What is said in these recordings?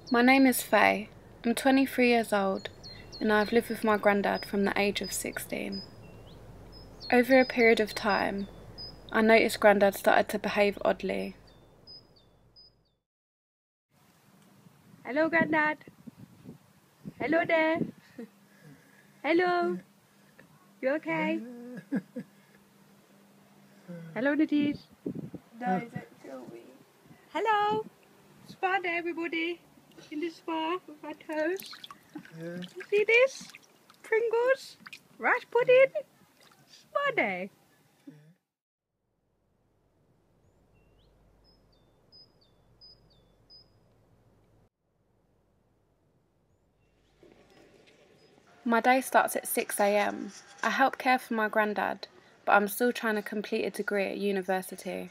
My name is Faye. I'm 23 years old and I've lived with my granddad from the age of 16. Over a period of time, I noticed granddad started to behave oddly. Hello, granddad. Hello there. Hello. You okay? Hello, Nadine. No, don't kill me. Hello. Spa day, everybody. In the spa with our toes. Yeah. You see this? Pringles, rice pudding, spa day. My day starts at 6 AM. I help care for my granddad, but I'm still trying to complete a degree at university.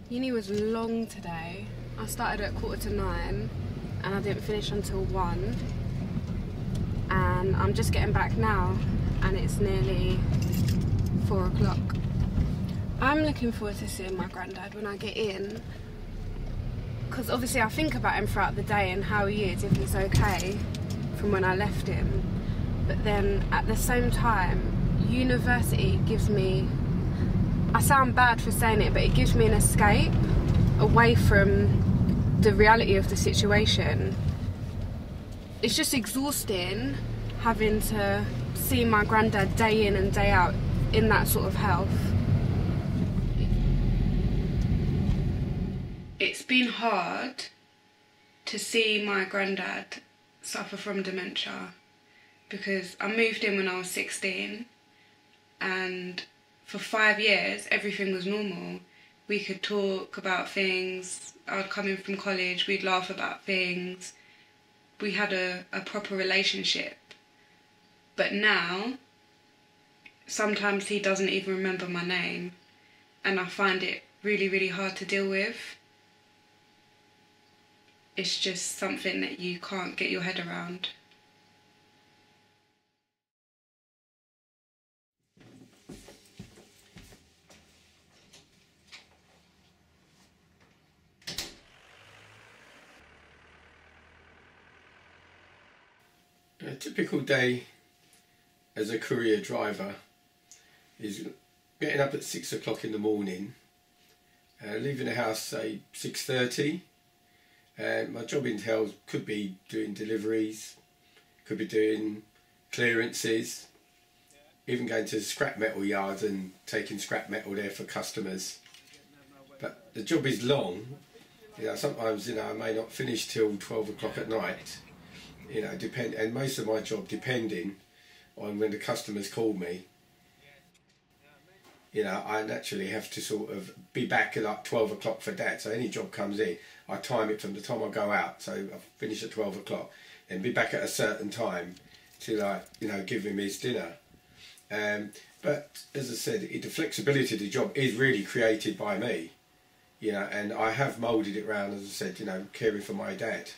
Uni was long today. I started at 9:15 and I didn't finish until 1. And I'm just getting back now and it's nearly 4 o'clock. I'm looking forward to seeing my granddad when I get in, because obviously I think about him throughout the day and how he is, if he's okay from when I left him. But then at the same time, university gives me, I sound bad for saying it, but it gives me an escape away from the reality of the situation. It's just exhausting having to see my granddad day in and day out in that sort of health. It's been hard to see my granddad suffer from dementia, because I moved in when I was 16 and for 5 years everything was normal. We could talk about things, I'd come in from college, we'd laugh about things, we had a proper relationship. But now, sometimes he doesn't even remember my name and I find it really, really hard to deal with. It's just something that you can't get your head around. A typical day as a courier driver is getting up at 6 o'clock in the morning, leaving the house say 6:30, and my job entails, could be doing deliveries, could be doing clearances, even going to scrap metal yards and taking scrap metal there for customers. But the job is long, sometimes I may not finish till 12 o'clock at night. And most of my job depending on when the customers call me. I naturally have to sort of be back at like 12 o'clock for that. So any job comes in, I time it from the time I go out. So I finish at 12 o'clock and be back at a certain time to give him his dinner. But as I said, the flexibility of the job is really created by me. And I have moulded it around, as I said, caring for my dad.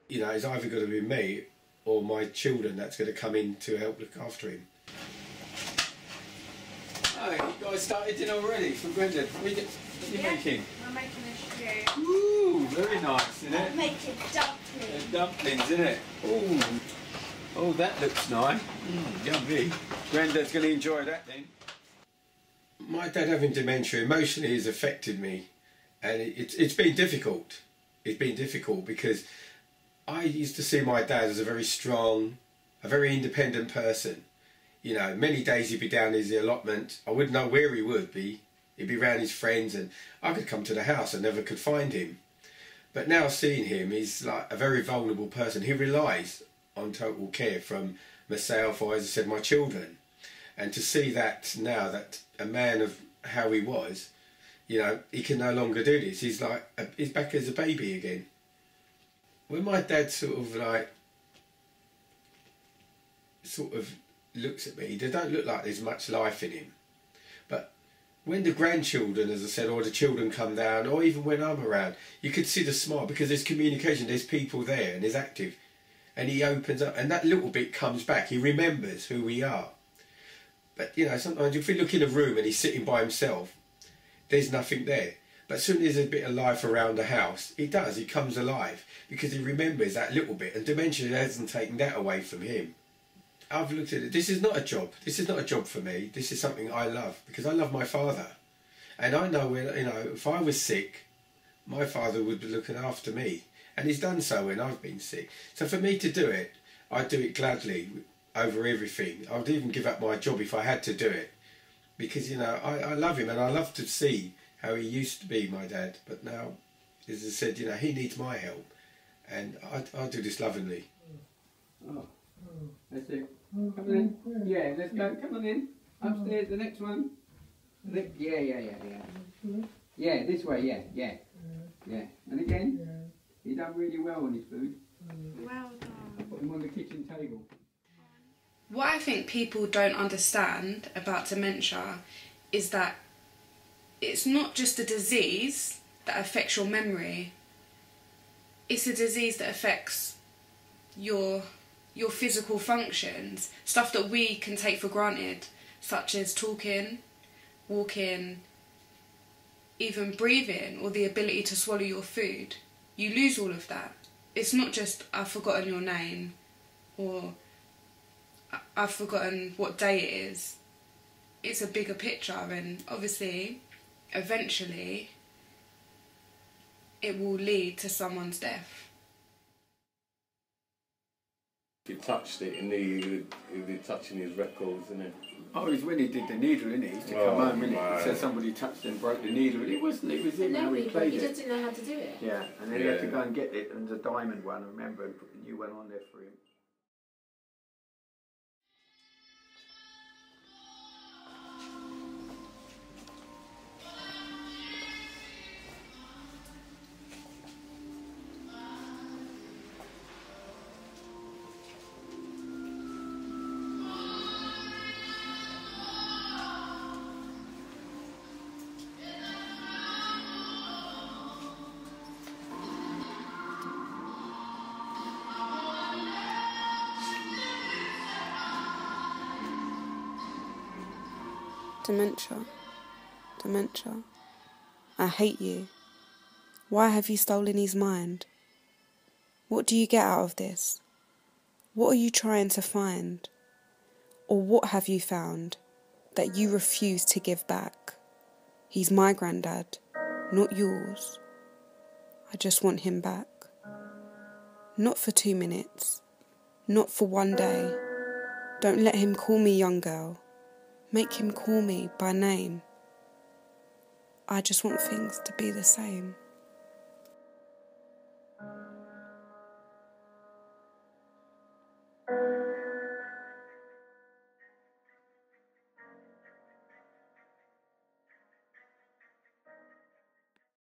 It's either going to be me or my children that's going to come in to help look after him. Oh, you guys started dinner already from Granddad. What are you making? I'm making a stew. Ooh, very nice, isn't it? I'm making dumplings. Dumplings, isn't it? Ooh. Oh, that looks nice. Yummy. Granddad's going to enjoy that then. My dad having dementia emotionally has affected me, and it's been difficult. It's been difficult because I used to see my dad as a very strong, a very independent person. Many days he'd be down his allotment. I wouldn't know where he would be. He'd be around his friends and I could come to the house and never could find him. But now seeing him, he's like a very vulnerable person. He relies on total care from myself or, as I said, my children. And to see that now, that a man of how he was, he can no longer do this. He's back as a baby again. When my dad sort of looks at me, they don't look like there's much life in him. But when the grandchildren, as I said, or the children come down, or even when I'm around, you could see the smile because there's communication, there's people there and there's active. And he opens up and that little bit comes back. He remembers who we are. But sometimes if we look in a room and he's sitting by himself, there's nothing there. But as soon as there's a bit of life around the house, he does, he comes alive, because he remembers that little bit, and dementia hasn't taken that away from him. I've looked at it, this is not a job, this is not a job for me, this is something I love, because I love my father. And I know, when, you know, if I was sick, my father would be looking after me, and he's done so when I've been sick. So for me to do it, I'd do it gladly over everything. I'd even give up my job if I had to do it, because, you know, I love him, and I love to see how he used to be, my dad, but now, as I said, you know, he needs my help, and I do this lovingly. Oh, that's it. Come on in. Yeah, let's go. Come on in. Upstairs, the next one. Yeah, this way, yeah. And again, he done really well on his food. Well done. Put him on the kitchen table. What I think people don't understand about dementia is that it's not just a disease that affects your memory. It's a disease that affects your physical functions, stuff that we can take for granted, such as talking, walking, even breathing, or the ability to swallow your food. You lose all of that. It's not just, I've forgotten your name, or I've forgotten what day it is. It's a bigger picture, and obviously, eventually, it will lead to someone's death. He touched it, and he was touching his records, and then. Oh, it was when he did the needle, innit? He used to come home, innit? It said somebody touched and broke the needle, and it wasn't. It was him how he played he it. just didn't know how to do it. Yeah, and then he had to go and get it, and the diamond one, I remember, and put the new one on there for him. Dementia. Dementia. I hate you. Why have you stolen his mind? What do you get out of this? What are you trying to find? Or what have you found that you refuse to give back? He's my granddad, not yours. I just want him back. Not for 2 minutes. Not for one day. Don't let him call me young girl. Make him call me by name. I just want things to be the same.